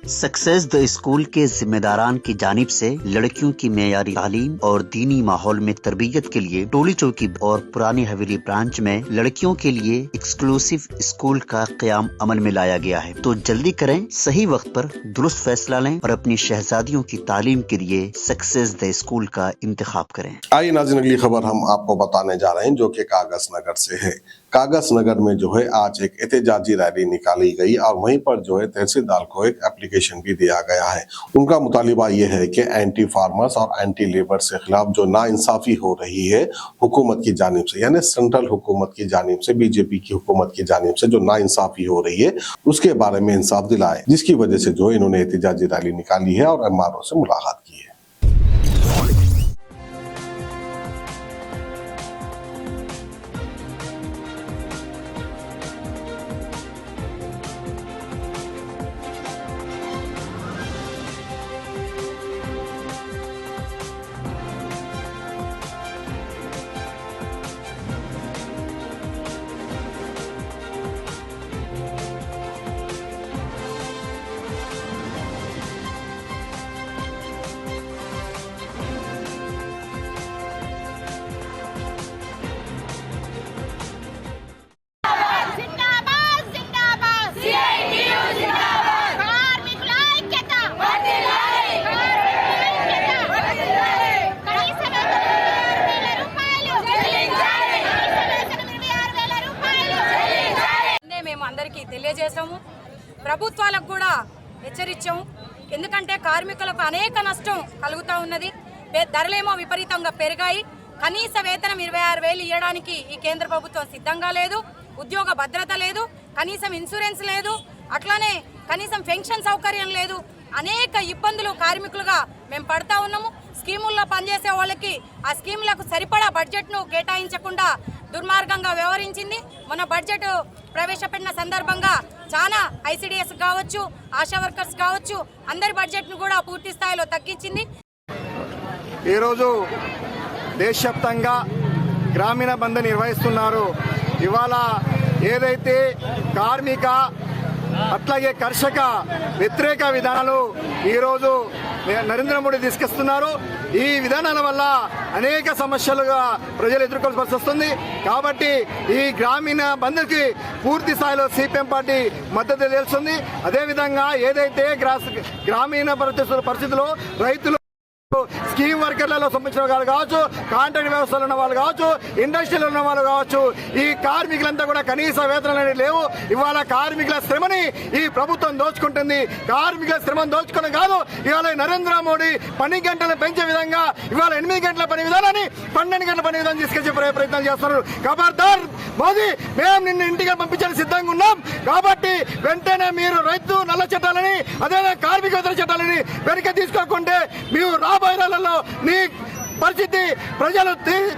Success the school के जिम्मेदारान की जानिब से लड़कियों की मेयारी तालीम और दीनी माहौल में तरबियत के लिए टोली चौकी और पुरानी हवेली ब्रांच में लड़कियों के लिए एक्सक्लूसिव स्कूल का क़याम अमल में लाया गया है। तो जल्दी करें, सही वक्त पर दुरुस्त फैसला लें और अपनी शहजादियों की तालीम के लिए सक्सेस द स्कूल का इंतखाब करें। आइए नाज़रीन, अगली खबर हम आपको बताने जा रहे हैं जो कि कागज नगर से है। कागज नगर में जो है आज एक एहतजाजी रैली निकाली गई और वहीं पर जो है तहसीलदार को एक एप्लीकेशन भी दिया गया है। उनका मुतालिबा ये है कि एंटी फार्मर्स और एंटी लेबर के खिलाफ जो नाइंसाफी हो रही है हुकूमत की जानिब से, यानी सेंट्रल हुकूमत की जानिब से, बीजेपी की हुकूमत की जानिब से जो नाइंसाफी हो रही है उसके बारे में इंसाफ दिलाए, जिसकी वजह से जो इन्होंने एहतजाजी रैली निकाली है और एमआरओ से मुलाकात की है। తెలియజేసాము, ప్రభుత్వాలకు కూడా హెచ్చరించాము. ఎందుకంటే కార్మికులకు అనేక నష్టం కలుగుతూ ఉన్నది. ధరలేమో విపరీతంగా పెరిగాయి. కనీస వేతనం 26,000 ఇవ్వడానికి ఈ కేంద్ర ప్రభుత్వం సిద్ధంగా లేదు. ఉద్యోగ భద్రత లేదు, కనీసం ఇన్సూరెన్స్ లేదు, అట్లానే కనీసం పెన్షన్ సౌకర్యం లేదు. అనేక ఇబ్బందులు కార్మికులుగా మేము పడతా ఉన్నాము. స్కీముల్లో పనిచేసే వాళ్ళకి ఆ స్కీములకు సరిపడా బడ్జెట్ను కేటాయించకుండా దుర్మార్గంగా వ్యవహరించింది. మన బడ్జెట్ ప్రవేశపెట్టిన సందర్భంగా చాలా ఐసిడిఎస్ కావచ్చు, ఆశా వర్కర్స్ కావచ్చు, అందరి బడ్జెట్ను కూడా పూర్తి స్థాయిలో తగ్గించింది. ఈరోజు దేశవ్యాప్తంగా గ్రామీణ బంద్ నిర్వహిస్తున్నారు. ఇవాళ ఏదైతే కార్మిక అట్లాగే కర్షక వ్యతిరేక విధానాలు ఈరోజు నరేంద్ర మోడీ తీసుకొస్తున్నారు. ఈ విధానాల వల్ల అనేక సమస్యలుగా ప్రజలు ఎదుర్కోవాల్సి వస్తుంది. కాబట్టి ఈ గ్రామీణ బంద్కి పూర్తి స్థాయిలో సిపిఎం పార్టీ మద్దతు తెలుస్తుంది. అదేవిధంగా ఏదైతే గ్రామీణ పరిస్థితుల్లో రైతులు, స్కీమ్ వర్కర్లలో సంబంధించిన వాళ్ళు కావచ్చు, కాంట్రాక్ట్ వ్యవస్థలో ఉన్న వాళ్ళు కావచ్చు, ఇండస్ట్రీలో ఉన్న వాళ్ళు కావచ్చు, ఈ కార్మికులంతా కూడా కనీస వేతనాలు అనేవి లేవు. ఇవాళ కార్మికుల శ్రమని ఈ ప్రభుత్వం దోచుకుంటుంది. కార్మికుల శ్రమను దోచుకోవడం కాదు, ఇవాళ నరేంద్ర మోడీ పని గంటలు పెంచే విధంగా ఇవాళ 8 గంటల పని విధానాన్ని 12 గంటల పని విధానం తీసుకొచ్చే ప్రయత్నం చేస్తున్నారు. ఖబర్దార్ మోదీ, మేము నిన్ను ఇంటికి పంపించడానికి సిద్ధంగా ఉన్నాం. కాబట్టి వెంటనే మీరు రైతు నల్ల చట్టాలని, అదేవిధంగా కార్మిక వ్యతిరేక చట్టాలని వెనక తీసుకోకుంటే మీరు రాబోయేళ్లలో నీ పరిస్థితి ప్రజలు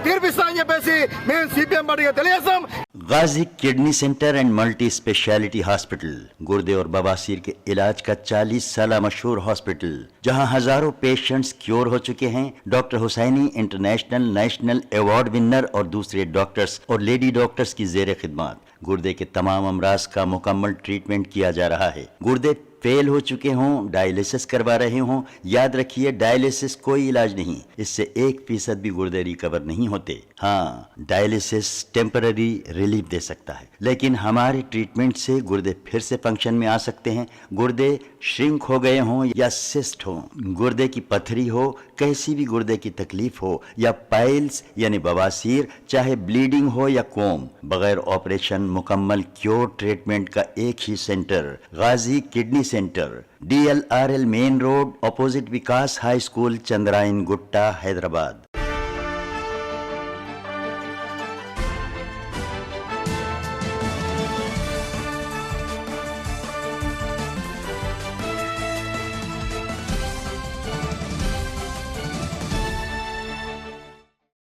తీర్పిస్తారని చెప్పేసి మేము సిపిఎం పార్టీగా తెలియజేస్తాం. Ghazi kidney centre and multi speciality hospital, गुर्दे और बवासीर के इलाज का 40 साल मशहूर हॉस्पिटल, जहां हजारों पेशेंट्स क्योर हो चुके हैं। Doctor Husaini international national award winner और दूसरे डॉक्टर्स और लेडी डॉक्टर्स की जेर खिदमत गुर्दे के तमाम अमराज का मुकम्मल ट्रीटमेंट किया जा रहा है। गुर्दे फेल हो चुके हों, डायलिसिस करवा रहे हों, याद रखिए डायलिसिस कोई इलाज नहीं, इससे 1% भी गुर्दे रिकवर नहीं होते। हाँ, डायलिसिस टेम्पररी रिलीफ दे सकता है, लेकिन हमारे ट्रीटमेंट से गुर्दे फिर से फंक्शन में आ सकते हैं। गुर्दे श्रिंक हो गए हों या सिस्ट हो, गुर्दे की पथरी हो, कैसी भी गुर्दे की तकलीफ हो, या पाइल्स यानी बवासीर, चाहे ब्लीडिंग हो या कोम, बगैर ऑपरेशन मुकम्मल क्योर ट्रीटमेंट का एक ही centre, Ghazi kidney centre, DLRL main road, opposite Vikas high school, Chandrayangutta, Hyderabad.